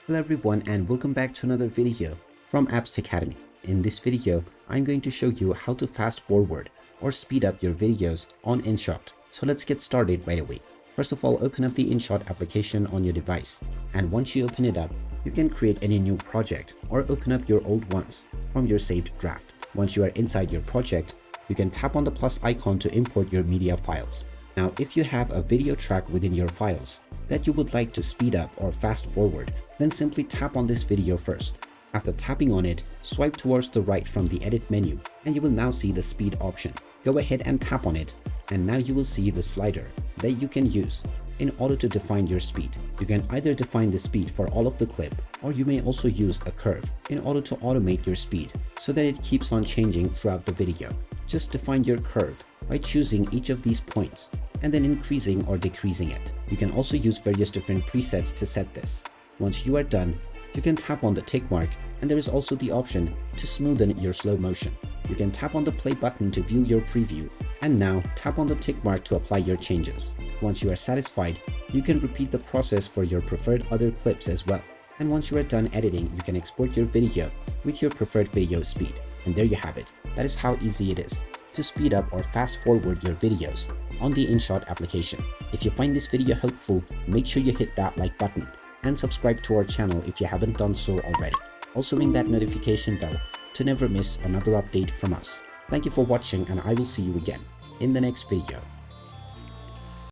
Hello everyone and welcome back to another video from Apps Academy. In this video, I'm going to show you how to fast forward or speed up your videos on Inshot. So let's get started right away. First of all, open up the Inshot application on your device. And once you open it up, you can create any new project or open up your old ones from your saved draft. Once you are inside your project, you can tap on the plus icon to import your media files. Now, if you have a video track within your files that you would like to speed up or fast forward, then simply tap on this video first. After tapping on it, swipe towards the right from the edit menu and you will now see the speed option. Go ahead and tap on it and now you will see the slider that you can use in order to define your speed. You can either define the speed for all of the clip or you may also use a curve in order to automate your speed so that it keeps on changing throughout the video. Just define your curve by choosing each of these points and then increasing or decreasing it. You can also use various different presets to set this. Once you are done, you can tap on the tick mark and there is also the option to smoothen your slow motion. You can tap on the play button to view your preview and now tap on the tick mark to apply your changes. Once you are satisfied, you can repeat the process for your preferred other clips as well. And once you are done editing, you can export your video with your preferred video speed. And there you have it. That is how easy it is to speed up or fast forward your videos on the Inshot application. If you find this video helpful, make sure you hit that like button and subscribe to our channel if you haven't done so already. Also ring that notification bell to never miss another update from us. Thank you for watching and I will see you again in the next video.